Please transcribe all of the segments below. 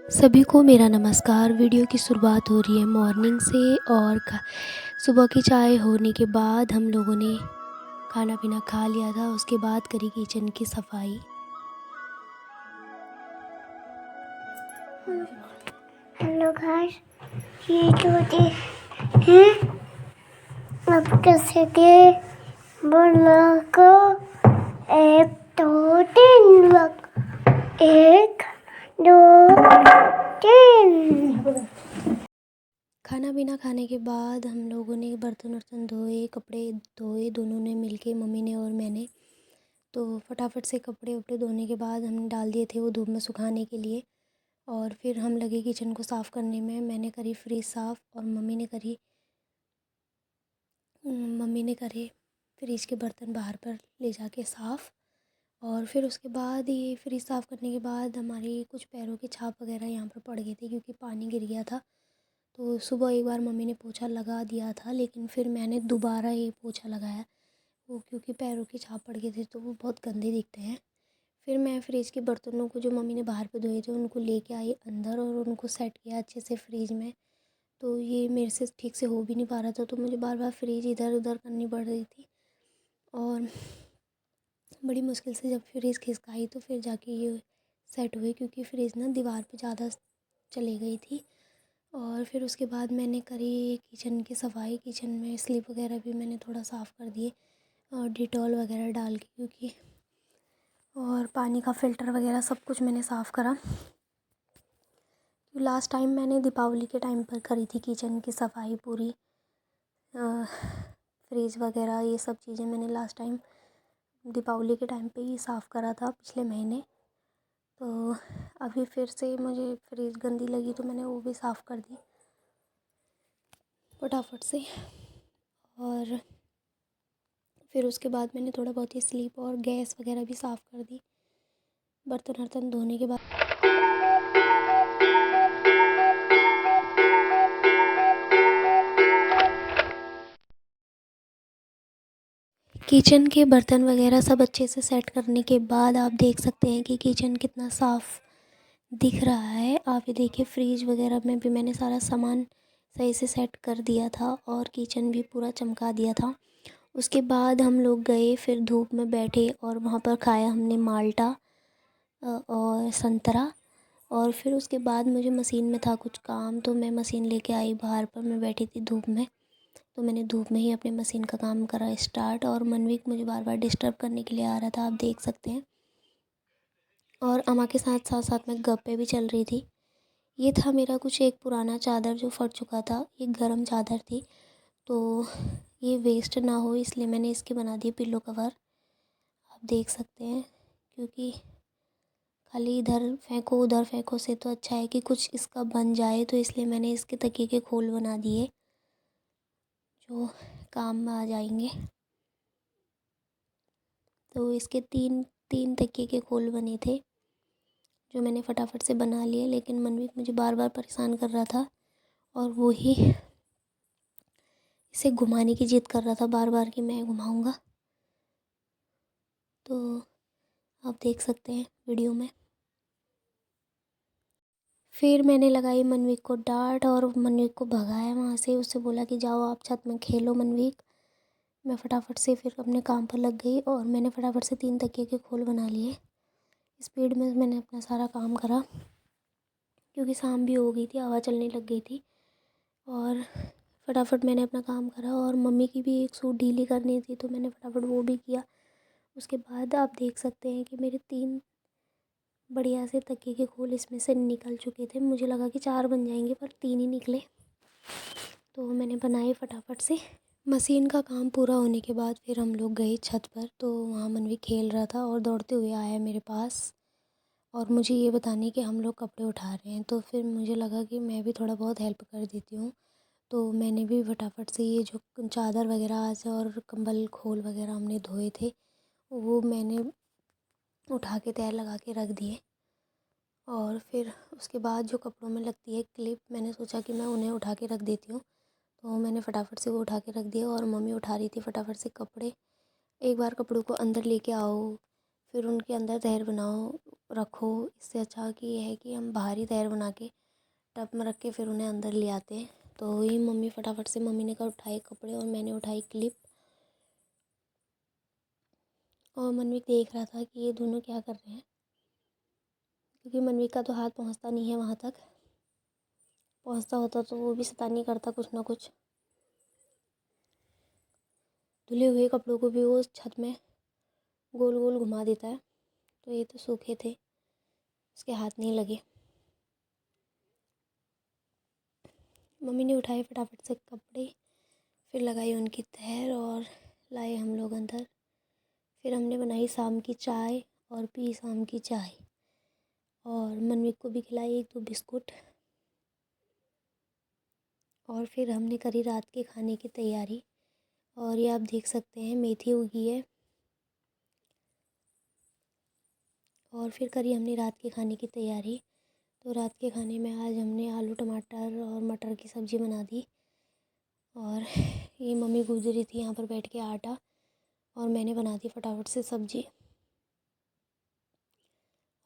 सभी को मेरा नमस्कार। वीडियो की शुरुआत हो रही है मॉर्निंग से और सुबह की चाय होने के बाद हम लोगों ने खाना पीना खा लिया था। उसके बाद करी किचन की सफाई। हेलो गाइस, ये छोटे हैं। अब कैसे के बोला को एक दो तीन लोग, एक दो तीन। खाना पीना खाने के बाद हम लोगों ने बर्तन वर्तन धोए, कपड़े धोए, दोनों ने मिलके, मम्मी ने और मैंने। तो फटाफट से कपड़े वपड़े धोने के बाद हमने डाल दिए थे वो धूप में सुखाने के लिए। और फिर हम लगे किचन को साफ़ करने में। मैंने करी फ्रिज साफ़ और मम्मी ने करे फ्रिज के बर्तन बाहर पर ले जाके साफ़। और फिर उसके बाद ये फ्रिज साफ़ करने के बाद हमारी कुछ पैरों के छाप वगैरह यहाँ पर पड़ गए थे क्योंकि पानी गिर गया था। तो सुबह एक बार मम्मी ने पोछा लगा दिया था, लेकिन फिर मैंने दोबारा ये पोछा लगाया वो, क्योंकि पैरों के छाप पड़ गए थे तो वो बहुत गंदे दिखते हैं। फिर मैं फ्रिज के बर्तनों को जो मम्मी ने बाहर पे धोए थे उनको लेके आई अंदर और उनको सेट किया अच्छे से फ्रिज में। तो ये मेरे से ठीक से हो भी नहीं पा रहा था, तो मुझे बार बार फ्रिज इधर उधर करनी पड़ रही थी। और बड़ी मुश्किल से जब फ्रिज खिसकाई तो फिर जाके ये सेट हुए, क्योंकि फ्रिज ना दीवार पे ज़्यादा चली गई थी। और फिर उसके बाद मैंने करी किचन की सफाई। किचन में स्लिप वगैरह भी मैंने थोड़ा साफ़ कर दिए और डिटॉल वगैरह डाल के, क्योंकि और पानी का फ़िल्टर वगैरह सब कुछ मैंने साफ़ करा। लास्ट टाइम मैंने दीपावली के टाइम पर करी थी किचन की सफाई पूरी। फ्रिज वगैरह ये सब चीज़ें मैंने लास्ट टाइम दीपावली के टाइम पे ही साफ़ करा था पिछले महीने। तो अभी फिर से मुझे फ्रिज गंदी लगी तो मैंने वो भी साफ़ कर दी फटाफट से। और फिर उसके बाद मैंने थोड़ा बहुत ही स्लीप और गैस वगैरह भी साफ़ कर दी बर्तन वर्तन धोने के बाद। किचन के बर्तन वगैरह सब अच्छे से सेट करने के बाद आप देख सकते हैं कि किचन कितना साफ़ दिख रहा है। आप ये देखिए, फ्रिज वगैरह में भी मैंने सारा सामान सही से सेट कर दिया था और किचन भी पूरा चमका दिया था। उसके बाद हम लोग गए, फिर धूप में बैठे और वहाँ पर खाया हमने माल्टा और संतरा। और फिर उसके बाद मुझे मशीन में था कुछ काम, तो मैं मशीन लेके आई बाहर पर। मैं बैठी थी धूप में, तो मैंने धूप में ही अपने मशीन का काम करा स्टार्ट। और मनवीक मुझे बार बार डिस्टर्ब करने के लिए आ रहा था, आप देख सकते हैं। और अम्मा के साथ साथ साथ में गप्पे भी चल रही थी। ये था मेरा कुछ एक पुराना चादर जो फट चुका था, ये गर्म चादर थी, तो ये वेस्ट ना हो इसलिए मैंने इसके बना दिए पिल्लो कवर, आप देख सकते हैं। क्योंकि खाली इधर फेंको उधर फेंको से तो अच्छा है कि कुछ इसका बन जाए, तो इसलिए मैंने इसके तकिए के खोल बना दिए जो काम में आ जाएंगे। तो इसके तीन तीन तकिए के खोल बने थे जो मैंने फटाफट से बना लिए, लेकिन मनवीक मुझे बार बार परेशान कर रहा था और वो ही इसे घुमाने की जिद कर रहा था बार बार कि मैं घुमाऊंगा। तो आप देख सकते हैं वीडियो में। फिर मैंने लगाई मनवीक को डांट और मनवीक को भगाया वहाँ से। उससे बोला कि जाओ आप छत में खेलो मनवीक। मैं फटाफट से फिर अपने काम पर लग गई और मैंने फटाफट से 3 तकिए के खोल बना लिए। स्पीड में मैंने अपना सारा काम करा क्योंकि शाम भी हो गई थी, हवा चलने लग गई थी। और फटाफट मैंने अपना काम करा और मम्मी की भी एक सूट ढीली करनी थी तो मैंने फटाफट वो भी किया। उसके बाद आप देख सकते हैं कि मेरे 3 बढ़िया से तकिए के खोल इसमें से निकल चुके थे। मुझे लगा कि 4 बन जाएंगे पर 3 ही निकले, तो मैंने बनाए फटाफट से। मशीन का काम पूरा होने के बाद फिर हम लोग गए छत पर, तो वहाँ मनवी खेल रहा था और दौड़ते हुए आया मेरे पास और मुझे ये बताने कि हम लोग कपड़े उठा रहे हैं। तो फिर मुझे लगा कि मैं भी थोड़ा बहुत हेल्प कर देती हूँ, तो मैंने भी फटाफट से ये जो चादर वगैरह आज और कंबल खोल वगैरह हमने धोए थे वो मैंने उठा के तैर लगा के रख दिए। और फिर उसके बाद जो कपड़ों में लगती है क्लिप, मैंने सोचा कि मैं उन्हें उठा के रख देती हूँ, तो मैंने फटाफट से वो उठा के रख दिया। और मम्मी उठा रही थी फटाफट से कपड़े। एक बार कपड़ों को अंदर लेके आओ, फिर उनके अंदर तहर बनाओ रखो। इससे अच्छा कि ये है कि हम बाहर ही तहर बना के टब में रख के फिर उन्हें अंदर ले आते हैं। तो वही मम्मी फटाफट से मम्मी ने कहा उठाए कपड़े और मैंने उठाई क्लिप। और मनवीक देख रहा था कि ये दोनों क्या कर रहे हैं, क्योंकि मनवीक का तो हाथ पहुंचता नहीं है वहाँ तक। पहुंचता होता तो वो भी शैतानी करता कुछ ना कुछ। धुले हुए कपड़ों को भी वो छत में गोल गोल घुमा देता है। तो ये तो सूखे थे, उसके हाथ नहीं लगे। मम्मी ने उठाए फटाफट से कपड़े, फिर लगाई उनकी तहर और लाए हम लोग अंदर। फिर हमने बनाई शाम की चाय और पी शाम की चाय। और मनवीक को भी खिलाई 1-2 बिस्कुट। और फिर हमने करी रात के खाने की तैयारी। और ये आप देख सकते हैं मेथी उगी है। और फिर करी हमने रात के खाने की तैयारी। तो रात के खाने में आज हमने आलू टमाटर और मटर की सब्ज़ी बना दी। और ये मम्मी गूँज रही थी यहाँ पर बैठ के आटा, और मैंने बना दी फटाफट से सब्ज़ी।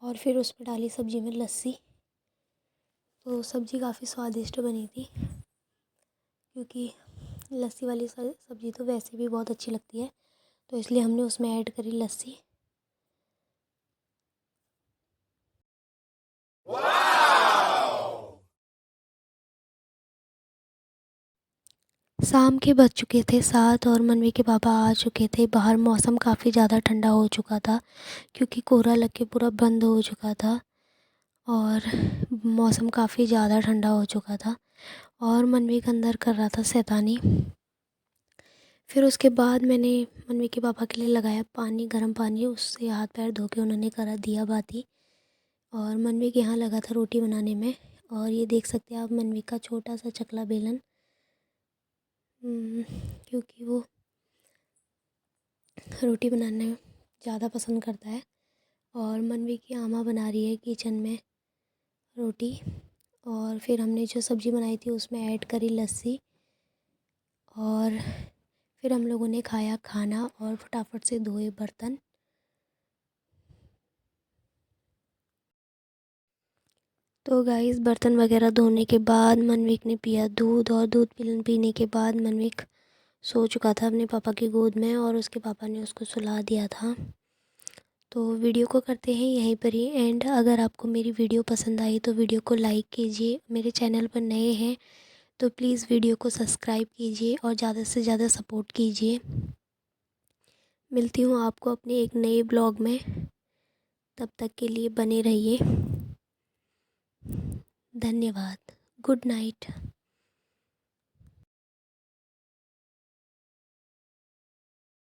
और फिर उस पर डाली सब्ज़ी में लस्सी। तो सब्ज़ी काफ़ी स्वादिष्ट बनी थी, क्योंकि लस्सी वाली सब्ज़ी तो वैसे भी बहुत अच्छी लगती है, तो इसलिए हमने उसमें ऐड करी लस्सी। शाम के बज चुके थे 7 और मनवी के पापा आ चुके थे। बाहर मौसम काफ़ी ज़्यादा ठंडा हो चुका था, क्योंकि कोहरा लग के पूरा बंद हो चुका था और मौसम काफ़ी ज़्यादा ठंडा हो चुका था। और मनवी के अंदर कर रहा था शैतानी। फिर उसके बाद मैंने मनवी के पापा के लिए लगाया पानी, गर्म पानी, उससे हाथ पैर धो के उन्होंने करा दिया बाती। और मनवी के यहाँ लगा था रोटी बनाने में। और ये देख सकते हैं आप मनवी का छोटा सा चकला बेलन, क्योंकि वो रोटी बनाने में ज़्यादा पसंद करता है। और मनवी की आमा बना रही है किचन में रोटी। और फिर हमने जो सब्ज़ी बनाई थी उसमें ऐड करी लस्सी। और फिर हम लोगों ने खाया खाना और फटाफट से धोए बर्तन। तो गाइस बर्तन वगैरह धोने के बाद मनवीक ने पिया दूध, और दूध पीने के बाद मनवीक सो चुका था अपने पापा की गोद में, और उसके पापा ने उसको सुला दिया था। तो वीडियो को करते हैं यहीं पर ही एंड। अगर आपको मेरी वीडियो पसंद आई तो वीडियो को लाइक कीजिए। मेरे चैनल पर नए हैं तो प्लीज़ वीडियो को सब्सक्राइब कीजिए और ज़्यादा से ज़्यादा सपोर्ट कीजिए। मिलती हूँ आपको अपने एक नए ब्लॉग में, तब तक के लिए बने रहिए। धन्यवाद। Good night.